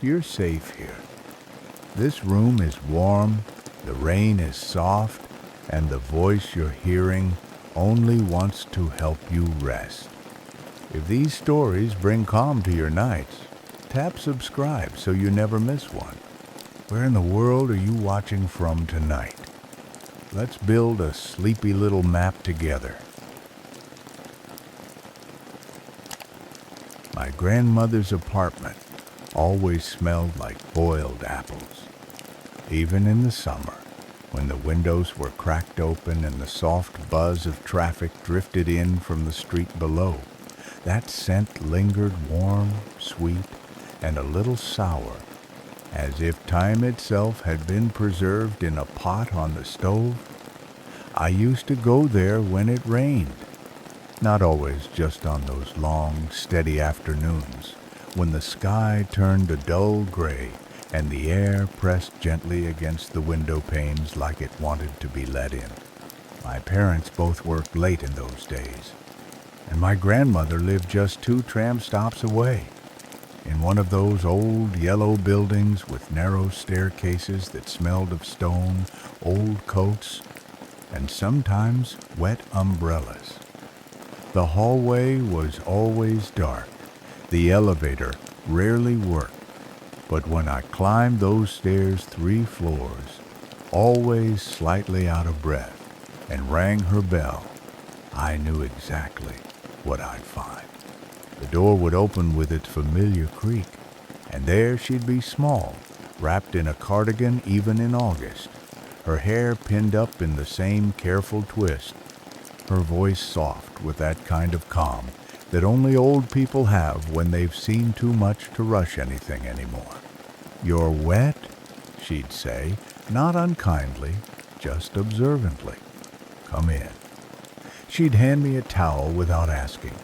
You're safe here. This room is warm, the rain is soft, and the voice you're hearing only wants to help you rest. If these stories bring calm to your nights, tap subscribe so you never miss one. Where in the world are you watching from tonight? Let's build a sleepy little map together. My grandmother's apartment always smelled like boiled apples. Even in the summer, when the windows were cracked open and the soft buzz of traffic drifted in from the street below, that scent lingered warm, sweet, and a little sour, as if time itself had been preserved in a pot on the stove. I used to go there when it rained, not always just on those long, steady afternoons, when the sky turned a dull gray and the air pressed gently against the window panes like it wanted to be let in. My parents both worked late in those days, and my grandmother lived just 2 tram stops away, in one of those old yellow buildings with narrow staircases that smelled of stone, old coats, and sometimes wet umbrellas. The hallway was always dark. The elevator rarely worked, but when I climbed those stairs 3 floors, always slightly out of breath, and rang her bell, I knew exactly what I'd find. The door would open with its familiar creak, and there she'd be small, wrapped in a cardigan even in August, her hair pinned up in the same careful twist, her voice soft with that kind of calm that only old people have when they've seen too much to rush anything anymore. "You're wet?" she'd say, not unkindly, just observantly. "Come in." She'd hand me a towel without asking,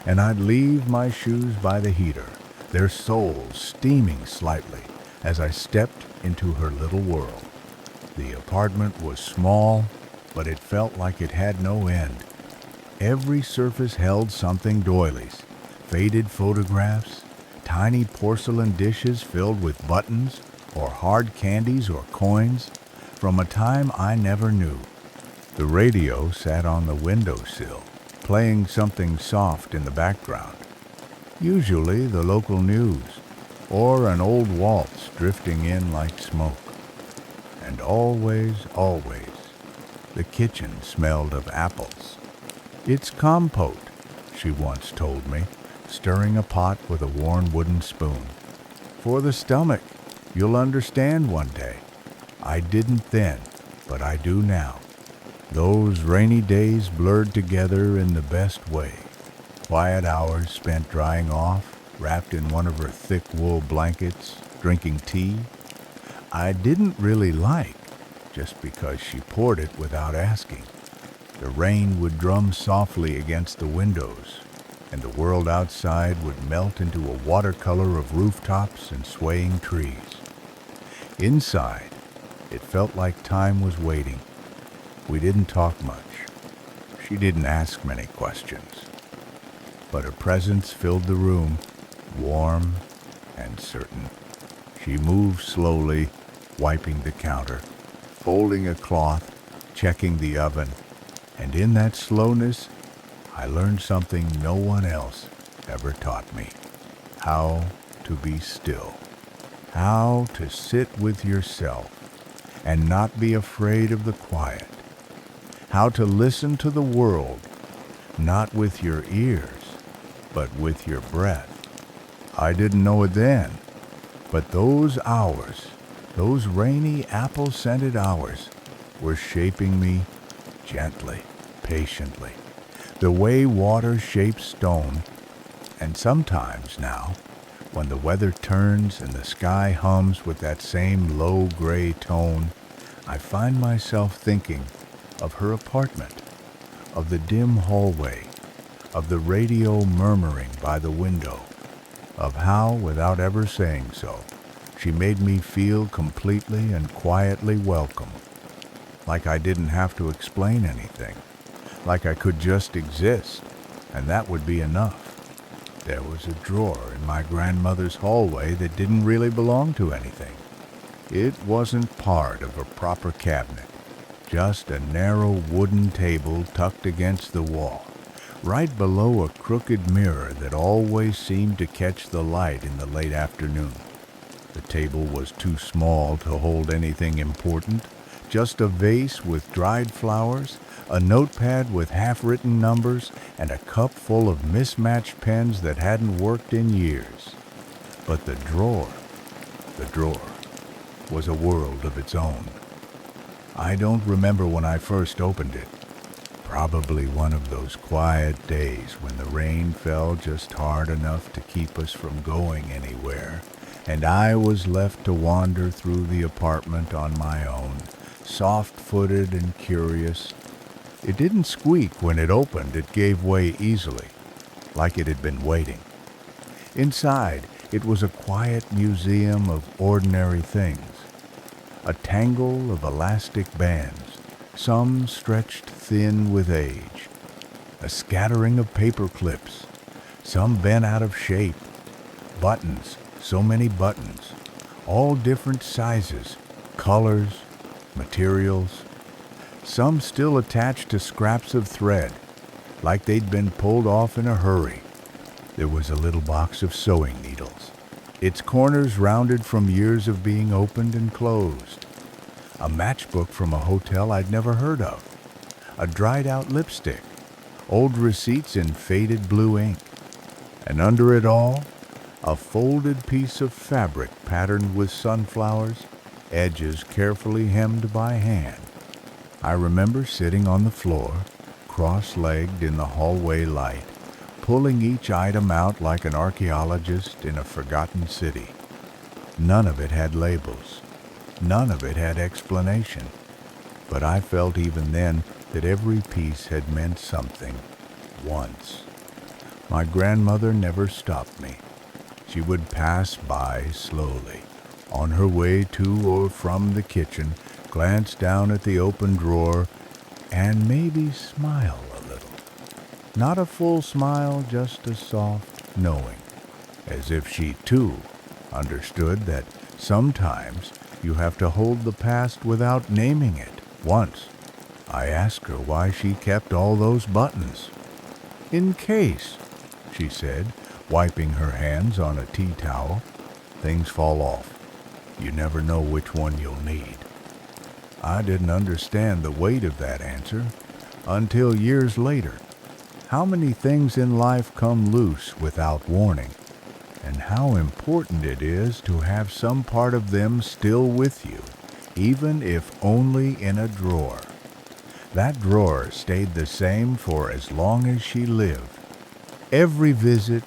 and I'd leave my shoes by the heater, their soles steaming slightly as I stepped into her little world. The apartment was small, but it felt like it had no end. Every surface held something doilies, faded photographs, tiny porcelain dishes filled with buttons or hard candies or coins from a time I never knew. The radio sat on the windowsill, playing something soft in the background, usually the local news or an old waltz drifting in like smoke. And always, the kitchen smelled of apples. "It's compote," she once told me, stirring a pot with a worn wooden spoon. "For the stomach. You'll understand one day." I didn't then, but I do now. Those rainy days blurred together in the best way. Quiet hours spent drying off, wrapped in one of her thick wool blankets, drinking tea I didn't really like, just because she poured it without asking. The rain would drum softly against the windows, and the world outside would melt into a watercolor of rooftops and swaying trees. Inside, it felt like time was waiting. We didn't talk much. She didn't ask many questions. But her presence filled the room, warm and certain. She moved slowly, wiping the counter, folding a cloth, checking the oven, and in that slowness, I learned something no one else ever taught me. How to be still. How to sit with yourself and not be afraid of the quiet. How to listen to the world, not with your ears, but with your breath. I didn't know it then, but those hours, those rainy apple-scented hours, were shaping me gently, patiently, the way water shapes stone. And sometimes now, when the weather turns and the sky hums with that same low gray tone, I find myself thinking of her apartment, of the dim hallway, of the radio murmuring by the window, of how, without ever saying so, she made me feel completely and quietly welcome, like I didn't have to explain anything, like I could just exist, and that would be enough. There was a drawer in my grandmother's hallway that didn't really belong to anything. It wasn't part of a proper cabinet, just a narrow wooden table tucked against the wall, right below a crooked mirror that always seemed to catch the light in the late afternoon. The table was too small to hold anything important, just a vase with dried flowers, a notepad with half-written numbers, and a cup full of mismatched pens that hadn't worked in years. But the drawer was a world of its own. I don't remember when I first opened it. Probably one of those quiet days when the rain fell just hard enough to keep us from going anywhere, and I was left to wander through the apartment on my own, soft-footed and curious. It didn't squeak when it opened. It gave way easily, like it had been waiting. Inside, it was a quiet museum of ordinary things. A tangle of elastic bands, some stretched thin with age. A scattering of paper clips, some bent out of shape. Buttons, so many buttons, all different sizes, colors, materials. Some still attached to scraps of thread, like they'd been pulled off in a hurry. There was a little box of sewing needles, its corners rounded from years of being opened and closed. A matchbook from a hotel I'd never heard of. A dried-out lipstick, old receipts in faded blue ink. And under it all, a folded piece of fabric patterned with sunflowers, edges carefully hemmed by hand. I remember sitting on the floor, cross-legged in the hallway light, pulling each item out like an archaeologist in a forgotten city. None of it had labels. None of it had explanation. But I felt even then that every piece had meant something, once. My grandmother never stopped me. She would pass by slowly, on her way to or from the kitchen, glance down at the open drawer, and maybe smile a little. Not a full smile, just a soft knowing, as if she too understood that sometimes you have to hold the past without naming it. Once, I asked her why she kept all those buttons. "In case," she said, wiping her hands on a tea towel. "Things fall off. You never know which one you'll need." I didn't understand the weight of that answer until years later. How many things in life come loose without warning, and how important it is to have some part of them still with you, even if only in a drawer. That drawer stayed the same for as long as she lived. Every visit,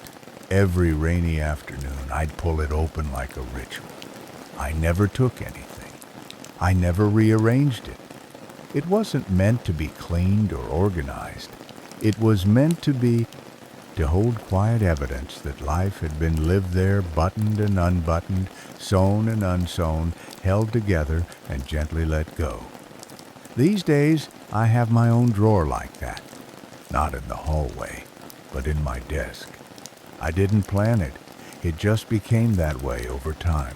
every rainy afternoon, I'd pull it open like a ritual. I never took anything. I never rearranged it. It wasn't meant to be cleaned or organized. It was meant to hold quiet evidence that life had been lived there, buttoned and unbuttoned, sewn and unsewn, held together and gently let go. These days, I have my own drawer like that. Not in the hallway, but in my desk. I didn't plan it. It just became that way over time.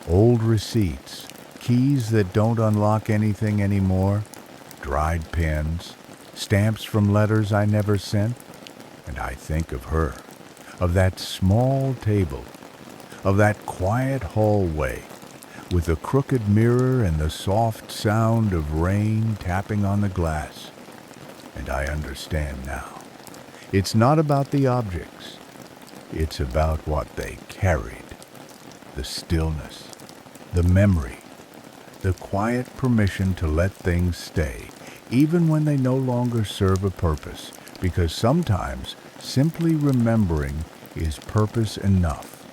Old receipts, keys that don't unlock anything anymore, dried pens, stamps from letters I never sent, and I think of her, of that small table, of that quiet hallway, with the crooked mirror and the soft sound of rain tapping on the glass. And I understand now. It's not about the objects. It's about what they carried. The stillness, the memory, the quiet permission to let things stay, even when they no longer serve a purpose, because sometimes simply remembering is purpose enough.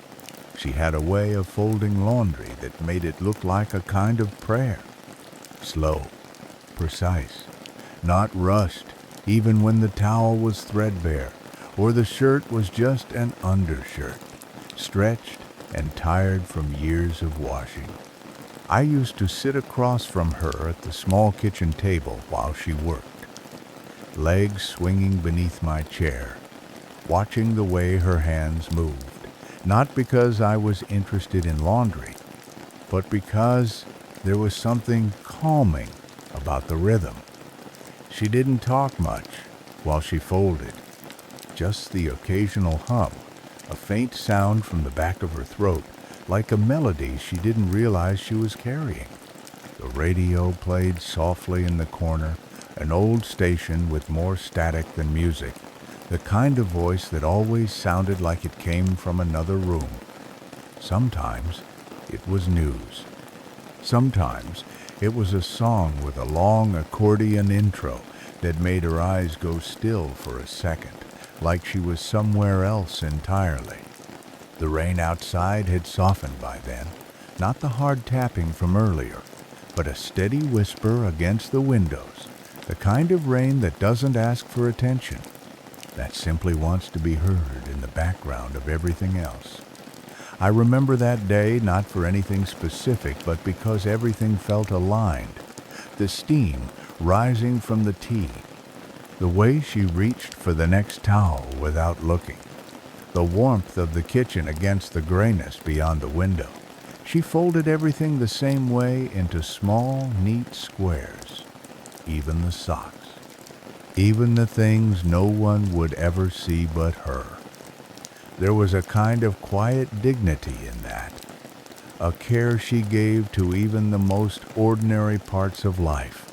She had a way of folding laundry that made it look like a kind of prayer. Slow, precise, not rushed, even when the towel was threadbare, or the shirt was just an undershirt, stretched and tired from years of washing. I used to sit across from her at the small kitchen table while she worked, legs swinging beneath my chair, watching the way her hands moved, not because I was interested in laundry, but because there was something calming about the rhythm. She didn't talk much while she folded, just the occasional hum, a faint sound from the back of her throat, like a melody she didn't realize she was carrying. The radio played softly in the corner, an old station with more static than music, the kind of voice that always sounded like it came from another room. Sometimes it was news. Sometimes it was a song with a long accordion intro that made her eyes go still for a second, like she was somewhere else entirely. The rain outside had softened by then, not the hard tapping from earlier, but a steady whisper against the windows, the kind of rain that doesn't ask for attention, that simply wants to be heard in the background of everything else. I remember that day not for anything specific, but because everything felt aligned. The steam rising from the tea, the way she reached for the next towel without looking, the warmth of the kitchen against the grayness beyond the window. She folded everything the same way into small, neat squares, even the socks, even the things no one would ever see but her. There was a kind of quiet dignity in that, a care she gave to even the most ordinary parts of life.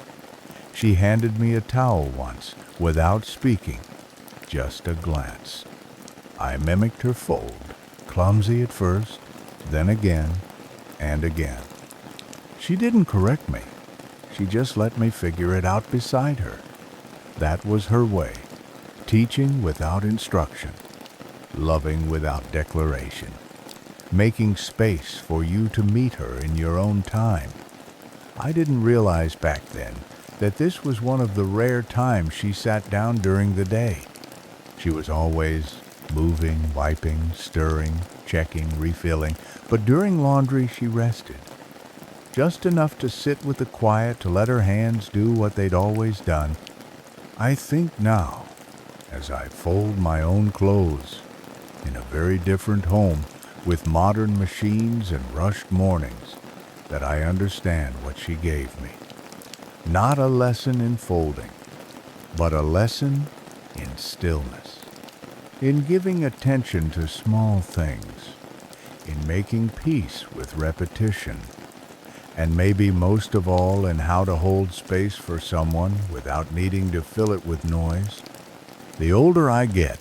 She handed me a towel once, without speaking, just a glance. I mimicked her fold, clumsy at first, then again and again. She didn't correct me. She just let me figure it out beside her. That was her way, teaching without instruction, loving without declaration, making space for you to meet her in your own time. I didn't realize back then that this was one of the rare times she sat down during the day. She was always moving, wiping, stirring, checking, refilling, but during laundry she rested. Just enough to sit with the quiet to let her hands do what they'd always done. I think now, as I fold my own clothes, in a very different home, with modern machines and rushed mornings, that I understand what she gave me. Not a lesson in folding, but a lesson in stillness, in giving attention to small things, in making peace with repetition, and maybe most of all in how to hold space for someone without needing to fill it with noise. The older I get,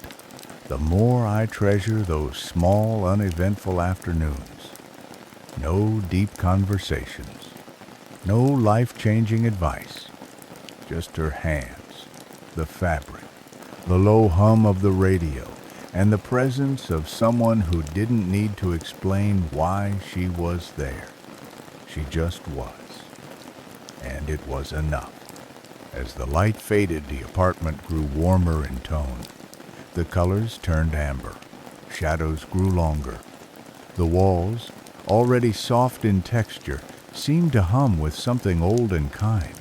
the more I treasure those small, uneventful afternoons. No deep conversations, no life-changing advice, just her hands, the fabric, the low hum of the radio, and the presence of someone who didn't need to explain why she was there. She just was. And it was enough. As the light faded, the apartment grew warmer in tone. The colors turned amber. Shadows grew longer. The walls, already soft in texture, seemed to hum with something old and kind.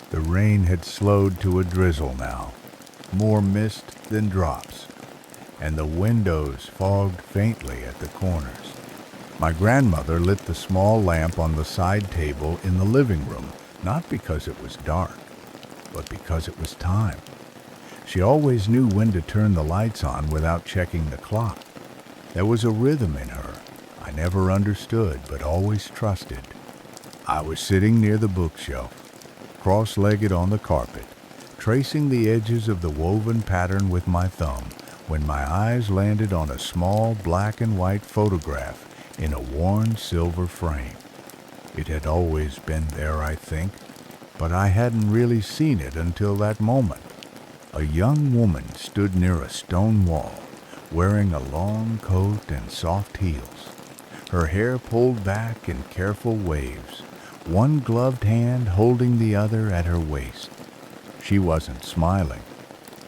The rain had slowed to a drizzle now, more mist than drops, and the windows fogged faintly at the corners. My grandmother lit the small lamp on the side table in the living room, not because it was dark, but because it was time. She always knew when to turn the lights on without checking the clock. There was a rhythm in her I never understood but always trusted. I was sitting near the bookshelf, cross-legged on the carpet, tracing the edges of the woven pattern with my thumb, when my eyes landed on a small black and white photograph in a worn silver frame. It had always been there, I think, but I hadn't really seen it until that moment. A young woman stood near a stone wall, wearing a long coat and soft heels, her hair pulled back in careful waves, one gloved hand holding the other at her waist. She wasn't smiling,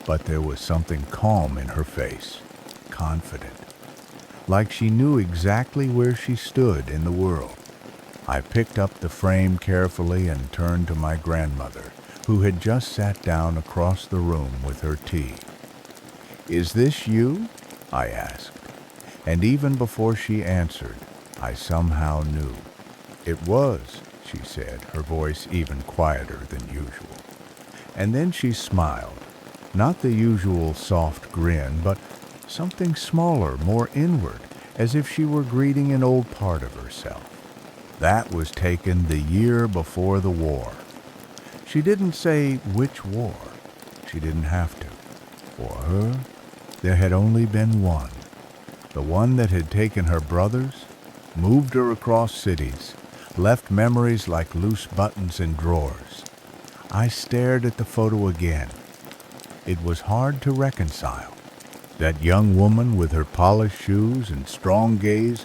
but there was something calm in her face, confident, like she knew exactly where she stood in the world. I picked up the frame carefully and turned to my grandmother, who had just sat down across the room with her tea. "Is this you?" I asked. And even before she answered, I somehow knew. "It was," she said, her voice even quieter than usual. And then she smiled, not the usual soft grin, but something smaller, more inward, as if she were greeting an old part of herself. That was taken the year before the war. She didn't say which war. She didn't have to. For her, there had only been one. The one that had taken her brothers, moved her across cities, left memories like loose buttons in drawers. I stared at the photo again. It was hard to reconcile. That young woman with her polished shoes and strong gaze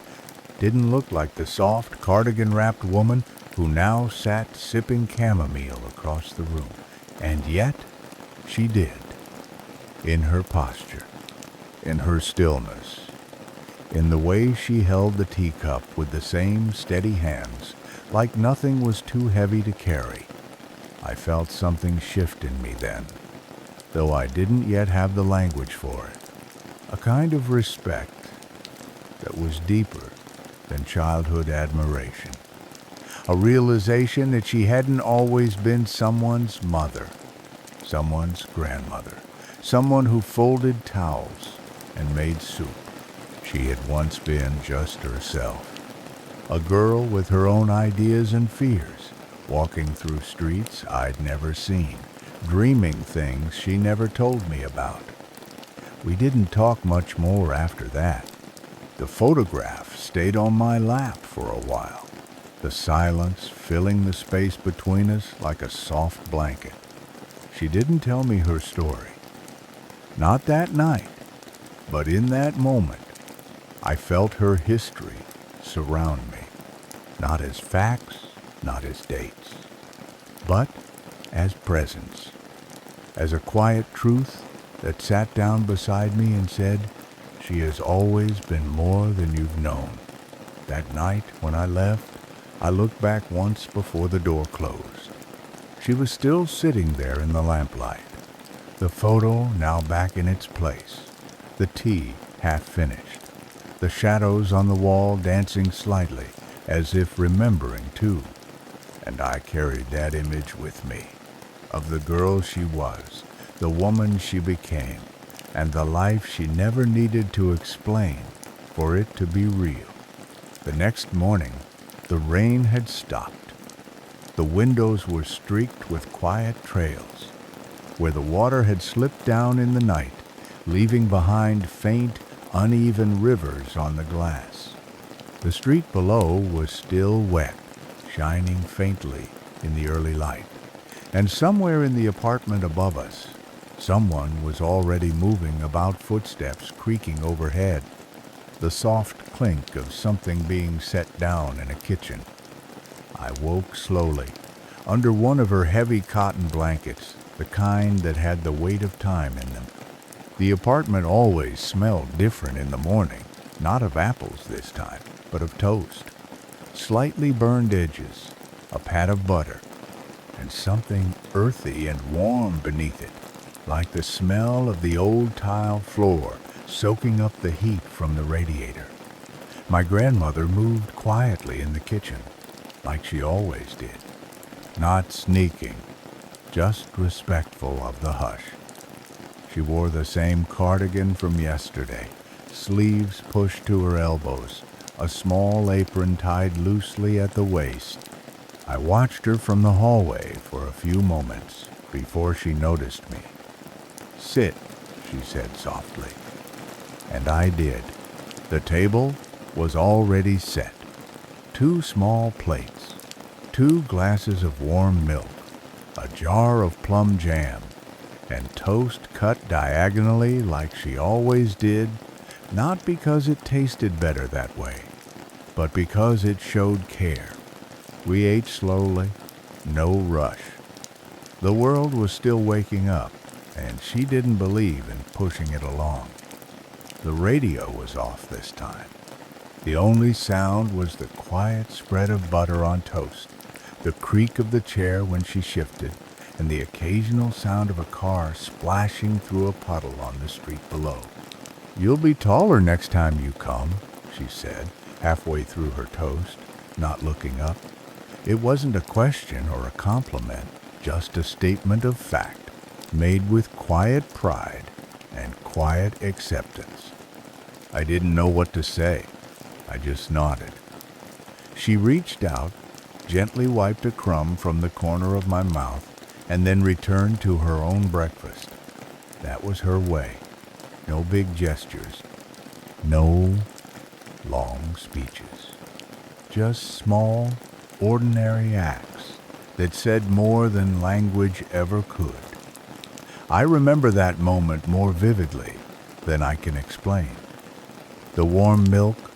didn't look like the soft, cardigan-wrapped woman who now sat sipping chamomile across the room. And yet, she did. In her posture, in her stillness, in the way she held the teacup with the same steady hands, like nothing was too heavy to carry. I felt something shift in me then, though I didn't yet have the language for it. A kind of respect that was deeper than childhood admiration. A realization that she hadn't always been someone's mother, someone's grandmother, someone who folded towels and made soup. She had once been just herself. A girl with her own ideas and fears, walking through streets I'd never seen, dreaming things she never told me about. We didn't talk much more after that. The photograph stayed on my lap for a while, the silence filling the space between us like a soft blanket. She didn't tell me her story. Not that night, but in that moment, I felt her history surround me, not as facts, not as dates, but as presence, as a quiet truth that sat down beside me and said, "She has always been more than you've known." That night when I left, I looked back once before the door closed. She was still sitting there in the lamplight, the photo now back in its place, the tea half finished, the shadows on the wall dancing slightly, as if remembering too. And I carried that image with me, of the girl she was, the woman she became, and the life she never needed to explain for it to be real. The next morning, the rain had stopped. The windows were streaked with quiet trails, where the water had slipped down in the night, leaving behind faint, uneven rivers on the glass. The street below was still wet, shining faintly in the early light. And somewhere in the apartment above us, someone was already moving about, footsteps creaking overhead, the soft clink of something being set down in a kitchen. I woke slowly, under one of her heavy cotton blankets, the kind that had the weight of time in them. The apartment always smelled different in the morning, not of apples this time, but of toast, slightly burned edges, a pat of butter, and something earthy and warm beneath it, like the smell of the old tile floor soaking up the heat from the radiator. My grandmother moved quietly in the kitchen, like she always did, not sneaking, just respectful of the hush. She wore the same cardigan from yesterday, sleeves pushed to her elbows, a small apron tied loosely at the waist. I watched her from the hallway for a few moments before she noticed me. "Sit," she said softly. And I did. The table was already set. 2 small plates, 2 glasses of warm milk, a jar of plum jam, and toast cut diagonally like she always did, not because it tasted better that way, but because it showed care. We ate slowly, no rush. The world was still waking up, and she didn't believe in pushing it along. The radio was off this time. The only sound was the quiet spread of butter on toast, the creak of the chair when she shifted, and the occasional sound of a car splashing through a puddle on the street below. "You'll be taller next time you come," she said, halfway through her toast, not looking up. It wasn't a question or a compliment, just a statement of fact, made with quiet pride and quiet acceptance. I didn't know what to say. I just nodded. She reached out, gently wiped a crumb from the corner of my mouth, and then returned to her own breakfast. That was her way. No big gestures. No long speeches. Just small, ordinary acts that said more than language ever could. I remember that moment more vividly than I can explain. The warm milk,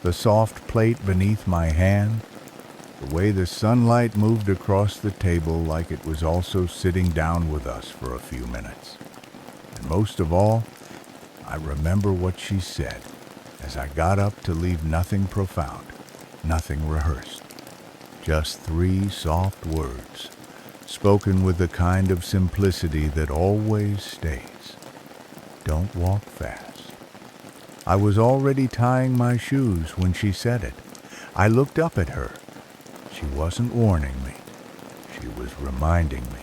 the soft plate beneath my hand, the way the sunlight moved across the table like it was also sitting down with us for a few minutes. And most of all, I remember what she said as I got up to leave nothing profound, nothing rehearsed. Just 3 soft words, spoken with the kind of simplicity that always stays. Don't walk fast. I was already tying my shoes when she said it. I looked up at her. She wasn't warning me. She was reminding me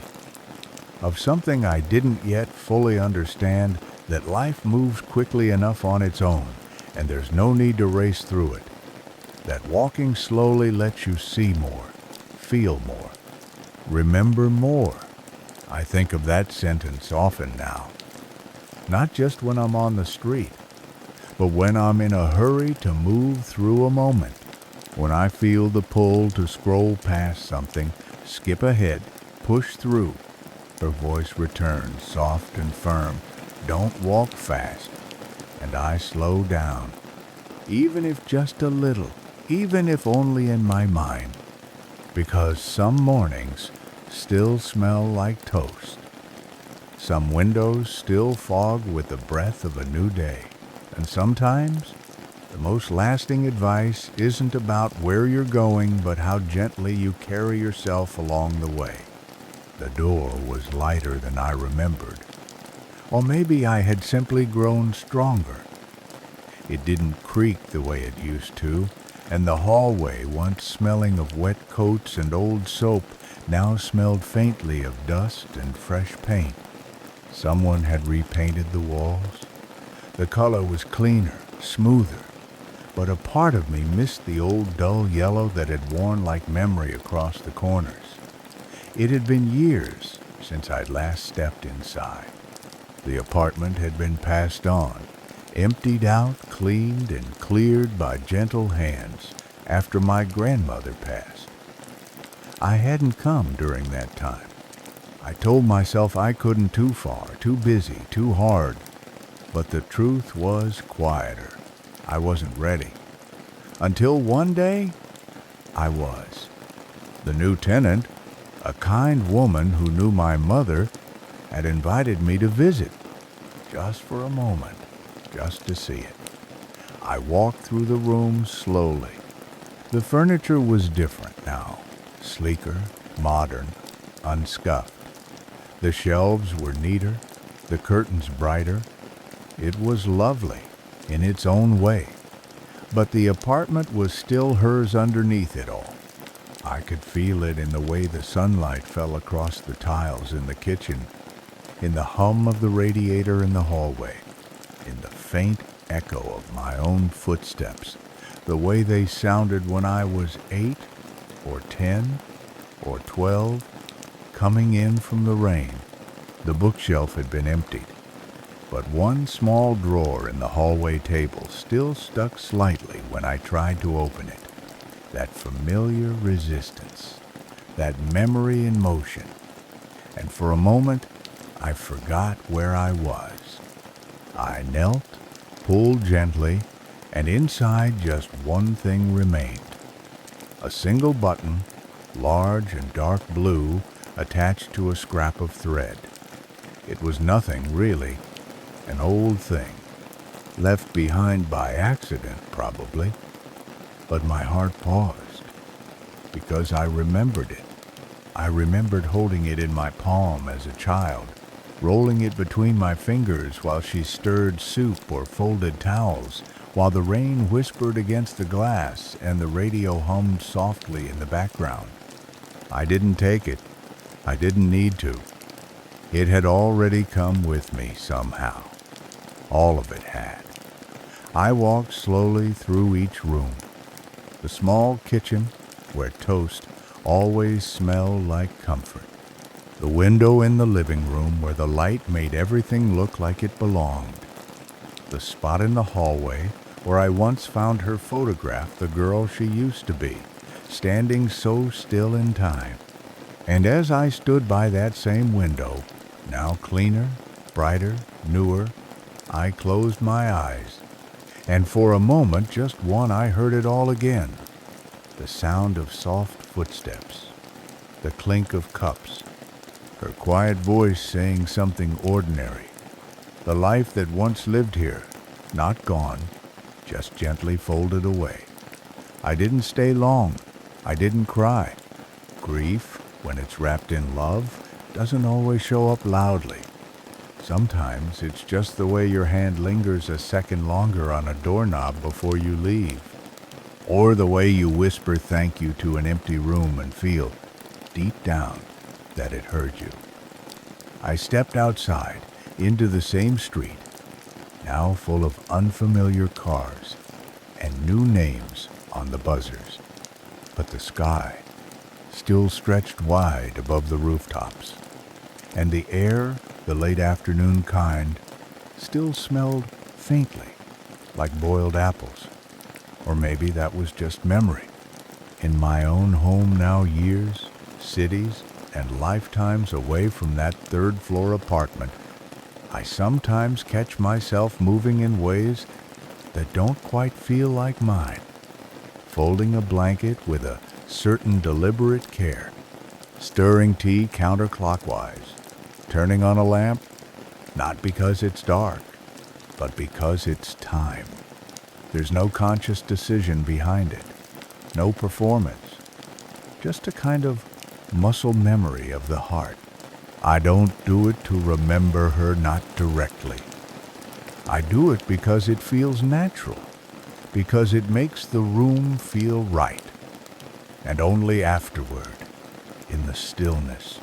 of something I didn't yet fully understand, that life moves quickly enough on its own, and there's no need to race through it. That walking slowly lets you see more, feel more, remember more. I think of that sentence often now. Not just when I'm on the street, but when I'm in a hurry to move through a moment, when I feel the pull to scroll past something, skip ahead, push through. Her voice returns, soft and firm. Don't walk fast. And I slow down, even if just a little, even if only in my mind, because some mornings still smell like toast. Some windows still fog with the breath of a new day. And sometimes the most lasting advice isn't about where you're going, but how gently you carry yourself along the way. The door was lighter than I remembered. Or maybe I had simply grown stronger. It didn't creak the way it used to, and the hallway, once smelling of wet coats and old soap, now smelled faintly of dust and fresh paint. Someone had repainted the walls. The color was cleaner, smoother, but a part of me missed the old dull yellow that had worn like memory across the corners. It had been years since I'd last stepped inside. The apartment had been passed on, emptied out, cleaned, and cleared by gentle hands after my grandmother passed. I hadn't come during that time. I told myself I couldn't too far, too busy, too hard. But the truth was quieter. I wasn't ready. Until one day, I was. The new tenant, a kind woman who knew my mother, had invited me to visit, just for a moment, just to see it. I walked through the room slowly. The furniture was different now, sleeker, modern, unscuffed. The shelves were neater, the curtains brighter. It was lovely in its own way, but the apartment was still hers underneath it all. I could feel it in the way the sunlight fell across the tiles in the kitchen, in the hum of the radiator in the hallway, in the faint echo of my own footsteps, the way they sounded when I was 8 or 10 or 12, coming in from the rain. The bookshelf had been emptied, but one small drawer in the hallway table still stuck slightly when I tried to open it. That familiar resistance, that memory in motion. And for a moment, I forgot where I was. I knelt, pulled gently, and inside just one thing remained. A single button, large and dark blue, attached to a scrap of thread. It was nothing, really. An old thing, left behind by accident, probably. But my heart paused, because I remembered it. I remembered holding it in my palm as a child, rolling it between my fingers while she stirred soup or folded towels, while the rain whispered against the glass and the radio hummed softly in the background. I didn't take it. I didn't need to. It had already come with me somehow. All of it had. I walked slowly through each room. The small kitchen, where toast always smelled like comfort. The window in the living room where the light made everything look like it belonged. The spot in the hallway where I once found her photograph, the girl she used to be, standing so still in time. And as I stood by that same window, now cleaner, brighter, newer, I closed my eyes. And for a moment, just one, I heard it all again. The sound of soft footsteps, the clink of cups, her quiet voice saying something ordinary. The life that once lived here, not gone, just gently folded away. I didn't stay long. I didn't cry. Grief, when it's wrapped in love, doesn't always show up loudly. Sometimes it's just the way your hand lingers a second longer on a doorknob before you leave. Or the way you whisper thank you to an empty room and feel, deep down, that it heard you. I stepped outside, into the same street, now full of unfamiliar cars and new names on the buzzers. But the sky still stretched wide above the rooftops, and the air, the late afternoon kind, still smelled faintly like boiled apples. Or maybe that was just memory. In my own home now, years, cities, and lifetimes away from that third-floor apartment, I sometimes catch myself moving in ways that don't quite feel like mine. Folding a blanket with a certain deliberate care, stirring tea counterclockwise, turning on a lamp, not because it's dark, but because it's time. There's no conscious decision behind it, no performance, just a kind of muscle memory of the heart. I don't do it to remember her, not directly. I do it because it feels natural, because it makes the room feel right. And only afterward, in the stillness,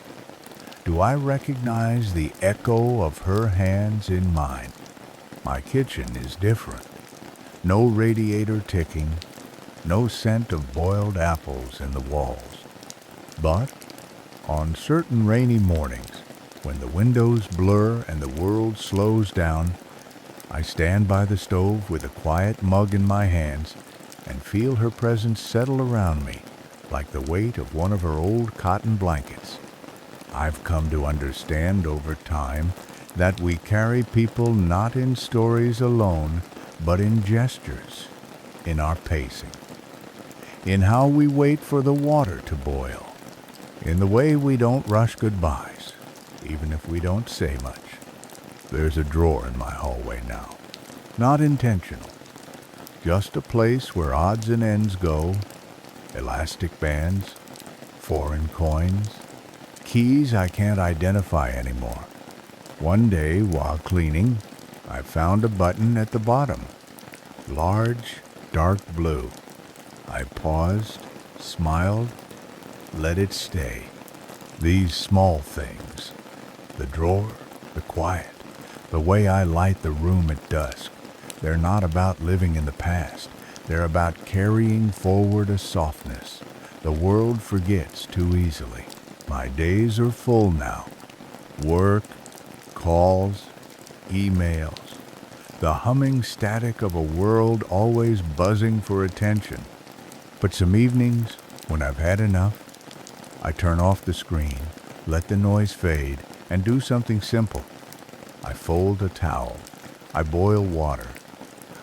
do I recognize the echo of her hands in mine. My kitchen is different. No radiator ticking, no scent of boiled apples in the walls. But on certain rainy mornings, when the windows blur and the world slows down, I stand by the stove with a quiet mug in my hands and feel her presence settle around me like the weight of one of her old cotton blankets. I've come to understand over time that we carry people not in stories alone, but in gestures, in our pacing, in how we wait for the water to boil, in the way we don't rush goodbyes, even if we don't say much. There's a drawer in my hallway now, not intentional, just a place where odds and ends go, elastic bands, foreign coins, keys I can't identify anymore. One day, while cleaning, I found a button at the bottom, large, dark blue. I paused, smiled, let it stay. These small things, the drawer, the quiet, the way I light the room at dusk, they're not about living in the past. They're about carrying forward a softness the world forgets too easily. My days are full now. Work, calls, emails, the humming static of a world always buzzing for attention. But some evenings, when I've had enough, I turn off the screen, let the noise fade, and do something simple. I fold a towel. I boil water.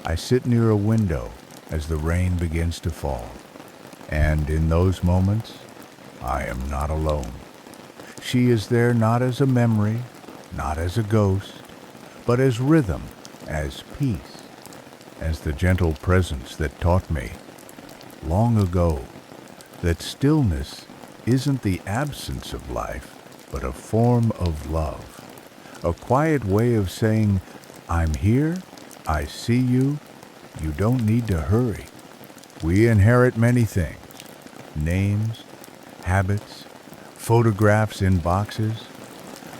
I sit near a window as the rain begins to fall. And in those moments, I am not alone. She is there not as a memory, not as a ghost, but as rhythm, as peace, as the gentle presence that taught me, long ago, that stillness isn't the absence of life, but a form of love. A quiet way of saying, I'm here, I see you, you don't need to hurry. We inherit many things: names, habits, photographs in boxes,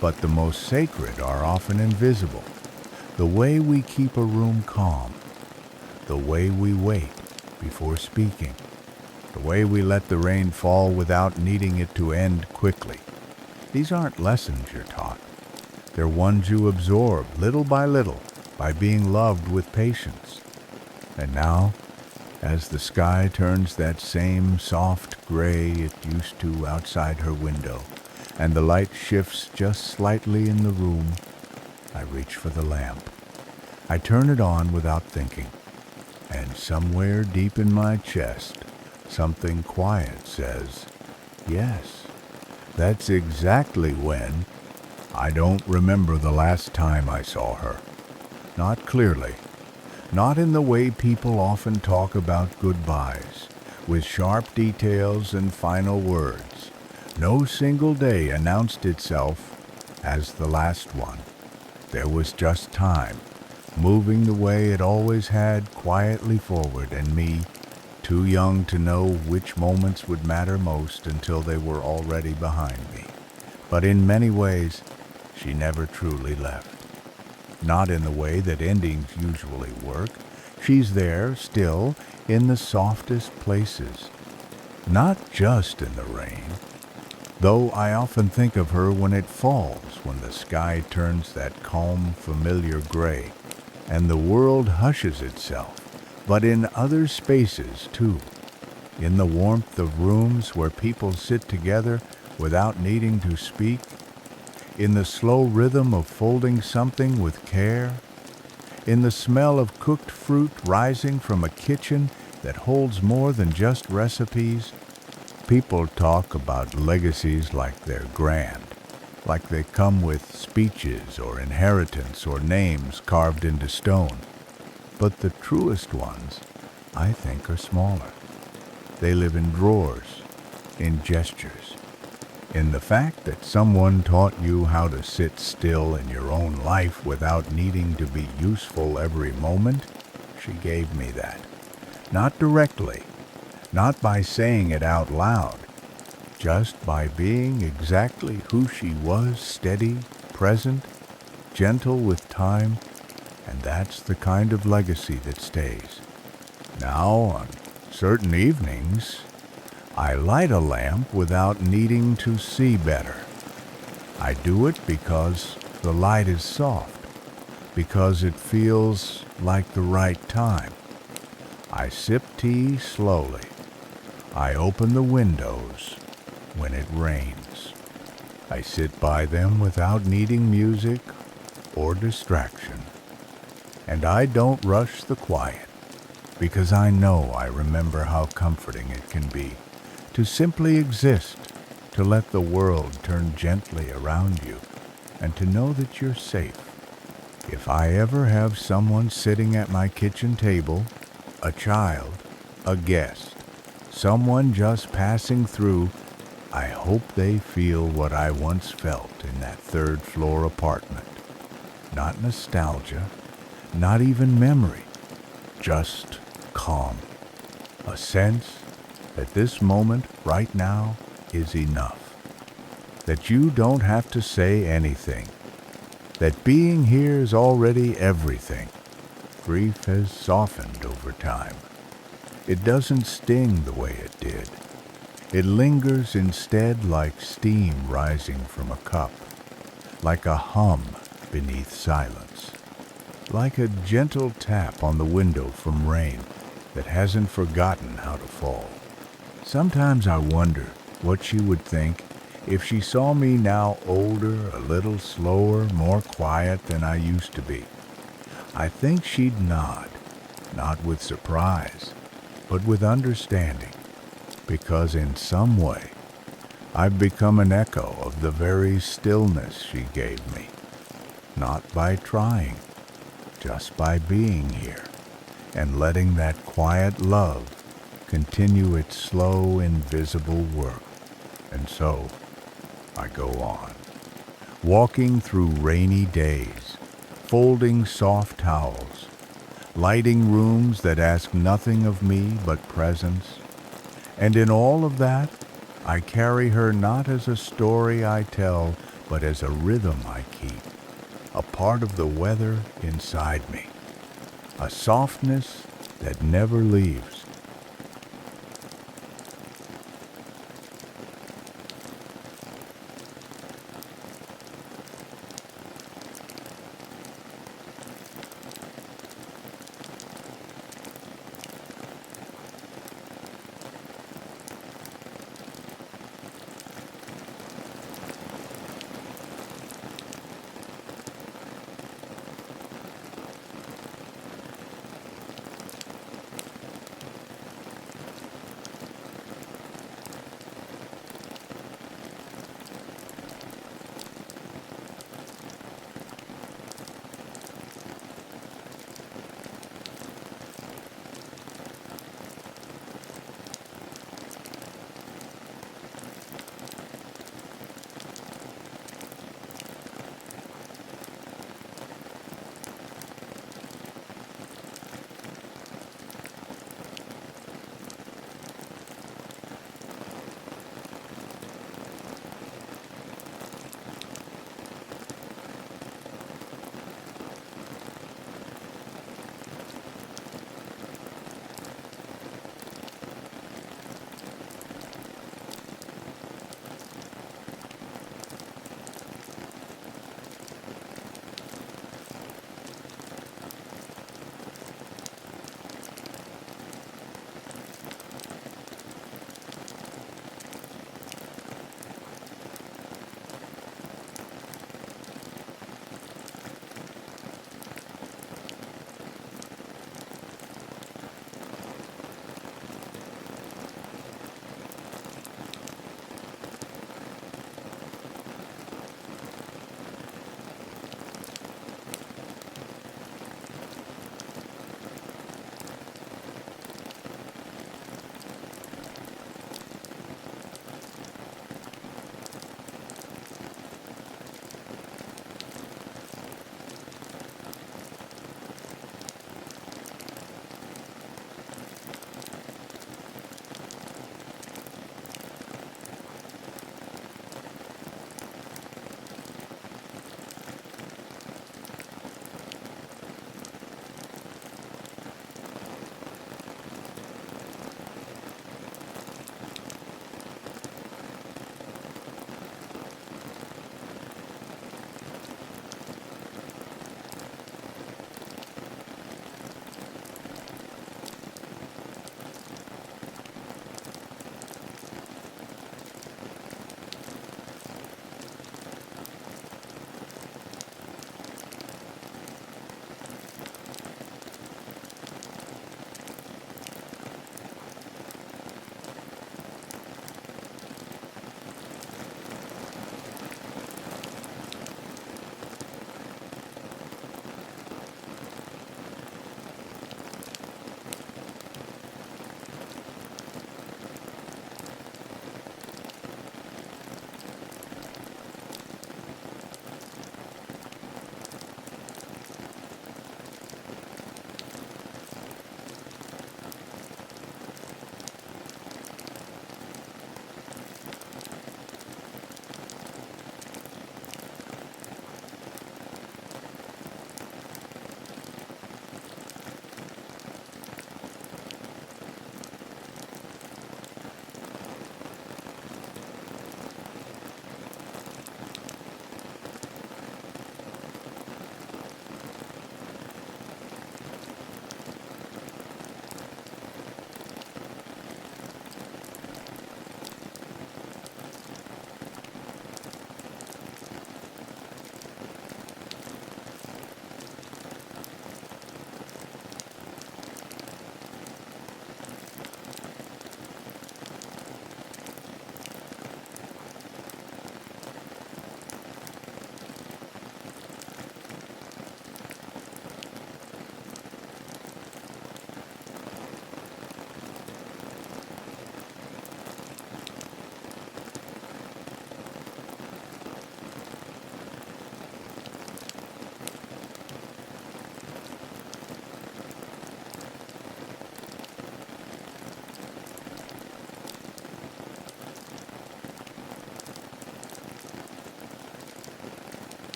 but the most sacred are often invisible. The way we keep a room calm, the way we wait before speaking, the way we let the rain fall without needing it to end quickly. These aren't lessons you're taught. They're ones you absorb little by being loved with patience. And now, as the sky turns that same soft gray it used to outside her window, and the light shifts just slightly in the room, I reach for the lamp. I turn it on without thinking, and somewhere deep in my chest, something quiet says, yes, that's exactly when. I don't remember the last time I saw her. Not clearly. Not in the way people often talk about goodbyes, with sharp details and final words. No single day announced itself as the last one. There was just time, moving the way it always had quietly forward, and me, too young to know which moments would matter most until they were already behind me. But in many ways, she never truly left. Not in the way that endings usually work. She's there, still, in the softest places. Not just in the rain. Though I often think of her when it falls, when the sky turns that calm, familiar gray, and the world hushes itself, but in other spaces, too. In the warmth of rooms where people sit together without needing to speak, in the slow rhythm of folding something with care, in the smell of cooked fruit rising from a kitchen that holds more than just recipes. People talk about legacies like they're grand, like they come with speeches or inheritance or names carved into stone. But the truest ones, I think, are smaller. They live in drawers, in gestures, in the fact that someone taught you how to sit still in your own life without needing to be useful every moment. She gave me that. Not directly, not by saying it out loud, just by being exactly who she was, steady, present, gentle with time, and that's the kind of legacy that stays. Now, on certain evenings, I light a lamp without needing to see better. I do it because the light is soft, because it feels like the right time. I sip tea slowly. I open the windows when it rains. I sit by them without needing music or distraction. And I don't rush the quiet, because I know I remember how comforting it can be to simply exist, to let the world turn gently around you, and to know that you're safe. If I ever have someone sitting at my kitchen table, a child, a guest, someone just passing through, I hope they feel what I once felt in that third-floor apartment. Not nostalgia, not even memory, just calm. A sense that this moment, right now, is enough. That you don't have to say anything. That being here is already everything. Grief has softened over time. It doesn't sting the way it did. It lingers instead like steam rising from a cup, like a hum beneath silence, like a gentle tap on the window from rain that hasn't forgotten how to fall. Sometimes I wonder what she would think if she saw me now older, a little slower, more quiet than I used to be. I think she'd nod, not with surprise, but with understanding, because in some way I've become an echo of the very stillness she gave me, not by trying, just by being here and letting that quiet love continue its slow, invisible work. And so I go on, walking through rainy days, folding soft towels, lighting rooms that ask nothing of me but presence. And in all of that, I carry her not as a story I tell, but as a rhythm I keep, a part of the weather inside me, a softness that never leaves.